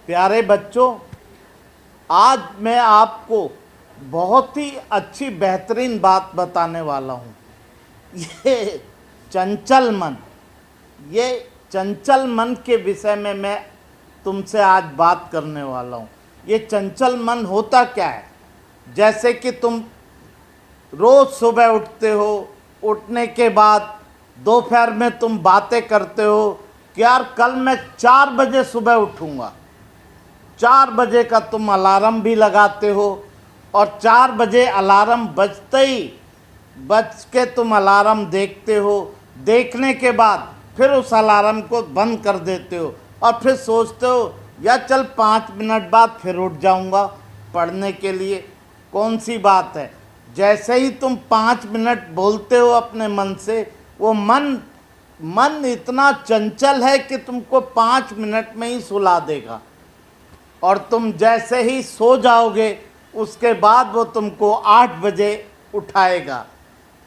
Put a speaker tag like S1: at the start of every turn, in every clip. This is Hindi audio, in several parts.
S1: प्यारे बच्चों, आज मैं आपको बहुत ही अच्छी बेहतरीन बात बताने वाला हूँ। ये चंचल मन, ये चंचल मन के विषय में मैं तुमसे आज बात करने वाला हूँ। ये चंचल मन होता क्या है? जैसे कि तुम रोज़ सुबह उठते हो, उठने के बाद दोपहर में तुम बातें करते हो कि यार कल मैं 4 बजे सुबह उठूँगा। 4 बजे का तुम अलार्म भी लगाते हो और 4 बजे अलार्म बजते ही बज के तुम अलार्म देखते हो। देखने के बाद फिर उस अलार्म को बंद कर देते हो और फिर सोचते हो या चल 5 मिनट बाद फिर उठ जाऊंगा पढ़ने के लिए। कौन सी बात है? जैसे ही तुम 5 मिनट बोलते हो अपने मन से, वो मन इतना चंचल है कि तुमको 5 मिनट में ही सुला देगा और तुम जैसे ही सो जाओगे उसके बाद वो तुमको 8 बजे उठाएगा।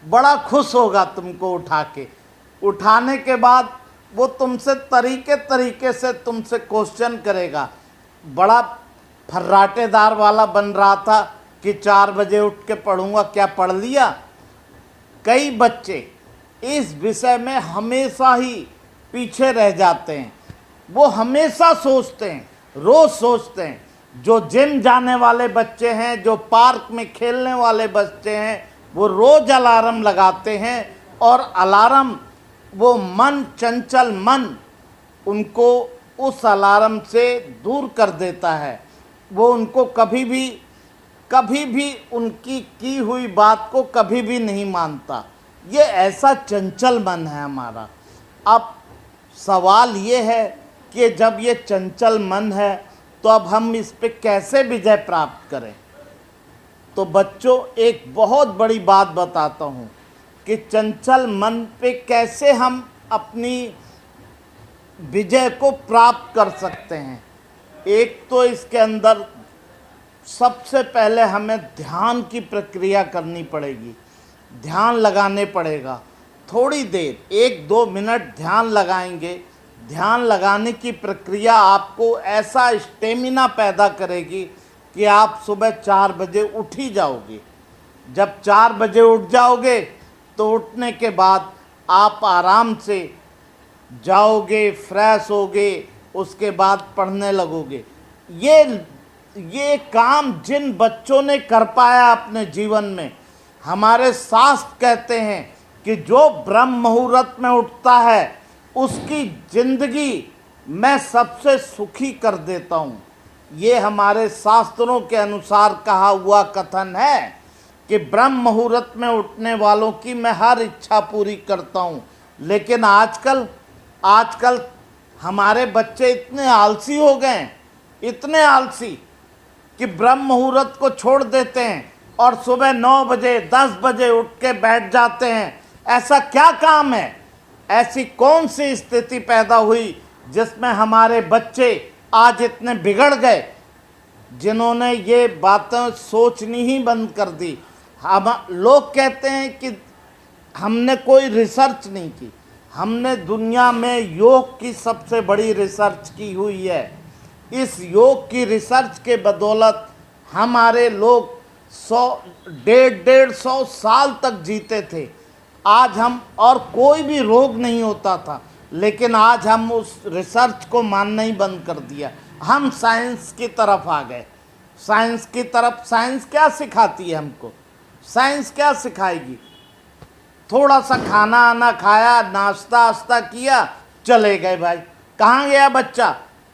S1: बड़ा खुश होगा तुमको उठा के। उठाने के बाद वो तुमसे तरीके से तुमसे क्वेश्चन करेगा। बड़ा फर्राटेदार वाला बन रहा था कि 4 बजे उठ के पढ़ूंगा, क्या पढ़ लिया? कई बच्चे इस विषय में हमेशा ही पीछे रह जाते हैं। वो हमेशा सोचते हैं, रोज़ सोचते हैं। जो जिम जाने वाले बच्चे हैं, जो पार्क में खेलने वाले बच्चे हैं, वो रोज़ अलार्म लगाते हैं और अलार्म, वो मन, चंचल मन उनको उस अलार्म से दूर कर देता है। वो उनको कभी भी उनकी की हुई बात को कभी भी नहीं मानता। ये ऐसा चंचल मन है हमारा। अब सवाल ये है कि जब ये चंचल मन है तो अब हम इस पे कैसे विजय प्राप्त करें? तो बच्चों, एक बहुत बड़ी बात बताता हूँ कि चंचल मन पे कैसे हम अपनी विजय को प्राप्त कर सकते हैं। एक तो इसके अंदर सबसे पहले हमें ध्यान की प्रक्रिया करनी पड़ेगी। ध्यान लगाने पड़ेगा। थोड़ी देर 1-2 मिनट ध्यान लगाएंगे। ध्यान लगाने की प्रक्रिया आपको ऐसा स्टेमिना पैदा करेगी कि आप सुबह 4 बजे उठ ही जाओगे। जब 4 बजे उठ जाओगे तो उठने के बाद आप आराम से जाओगे, फ्रेश होगे, उसके बाद पढ़ने लगोगे। ये काम जिन बच्चों ने कर पाया अपने जीवन में, हमारे शास्त्र कहते हैं कि जो ब्रह्म मुहूर्त में उठता है उसकी जिंदगी मैं सबसे सुखी कर देता हूँ। ये हमारे शास्त्रों के अनुसार कहा हुआ कथन है कि ब्रह्म मुहूर्त में उठने वालों की मैं हर इच्छा पूरी करता हूँ। लेकिन आजकल हमारे बच्चे इतने आलसी हो गए, इतने आलसी कि ब्रह्म मुहूर्त को छोड़ देते हैं और सुबह 9 बजे 10 बजे उठ के बैठ जाते हैं। ऐसा क्या काम है? ऐसी कौन सी स्थिति पैदा हुई जिसमें हमारे बच्चे आज इतने बिगड़ गए, जिन्होंने ये बातें सोचनी ही बंद कर दी। हम लोग कहते हैं कि हमने कोई रिसर्च नहीं की। हमने दुनिया में योग की सबसे बड़ी रिसर्च की हुई है। इस योग की रिसर्च के बदौलत हमारे लोग 100-150 साल तक जीते थे। आज हम, और कोई भी रोग नहीं होता था, लेकिन आज हम उस रिसर्च को मानना ही बंद कर दिया। हम साइंस की तरफ आ गए। साइंस की तरफ। साइंस क्या सिखाती है हमको? साइंस क्या सिखाएगी? थोड़ा सा खाना आना खाया, नाश्ता वास्ता किया, चले गए भाई। कहाँ गया बच्चा?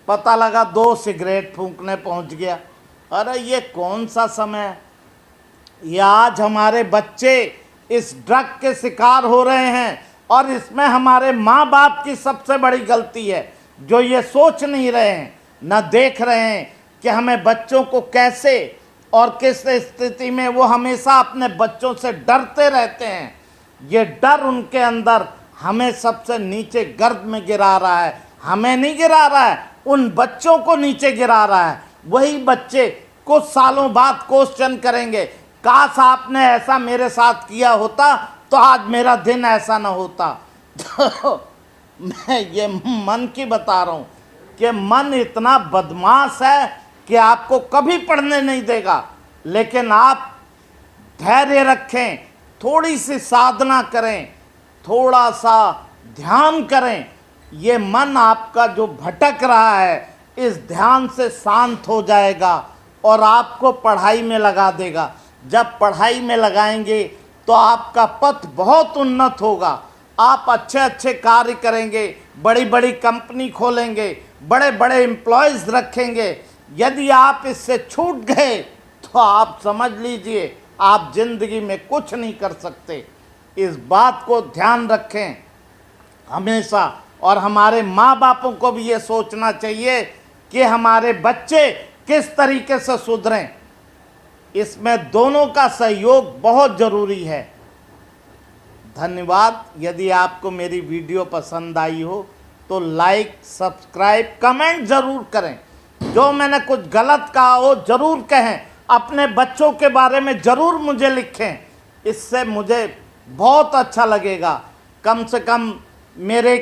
S1: पता लगा 2 सिगरेट फूंकने पहुँच गया। अरे ये कौन सा समय है? ये आज हमारे बच्चे इस ड्रग के शिकार हो रहे हैं और इसमें हमारे माँ बाप की सबसे बड़ी गलती है, जो ये सोच नहीं रहे हैं, न देख रहे हैं कि हमें बच्चों को कैसे और किस स्थिति में, वो हमेशा अपने बच्चों से डरते रहते हैं। ये डर उनके अंदर हमें सबसे नीचे गर्त में गिरा रहा है। हमें नहीं गिरा रहा है, उन बच्चों को नीचे गिरा रहा है। वही बच्चे कुछ सालों बाद क्वेश्चन करेंगे, काश आपने ऐसा मेरे साथ किया होता तो आज मेरा दिन ऐसा ना होता। तो मैं ये मन की बता रहा हूँ। कि मन इतना बदमाश है कि आपको कभी पढ़ने नहीं देगा, लेकिन आप धैर्य रखें, थोड़ी सी साधना करें, थोड़ा सा ध्यान करें, ये मन आपका जो भटक रहा है इस ध्यान से शांत हो जाएगा और आपको पढ़ाई में लगा देगा। जब पढ़ाई में लगाएंगे तो आपका पथ बहुत उन्नत होगा, आप अच्छे अच्छे कार्य करेंगे, बड़ी बड़ी कंपनी खोलेंगे, बड़े बड़े एम्प्लॉयज़ रखेंगे। यदि आप इससे छूट गए तो आप समझ लीजिए आप जिंदगी में कुछ नहीं कर सकते। इस बात को ध्यान रखें हमेशा। और हमारे माँ बापों को भी ये सोचना चाहिए कि हमारे बच्चे किस तरीके से सुधरें। इसमें दोनों का सहयोग बहुत ज़रूरी है। धन्यवाद। यदि आपको मेरी वीडियो पसंद आई हो तो लाइक, सब्सक्राइब, कमेंट ज़रूर करें। जो मैंने कुछ गलत कहा हो ज़रूर कहें, अपने बच्चों के बारे में ज़रूर मुझे लिखें, इससे मुझे बहुत अच्छा लगेगा। कम से कम मेरे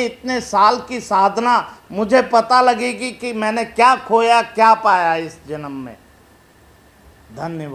S1: इतने साल की साधना मुझे पता लगेगी कि मैंने क्या खोया क्या पाया इस जन्म में। धन्यवाद।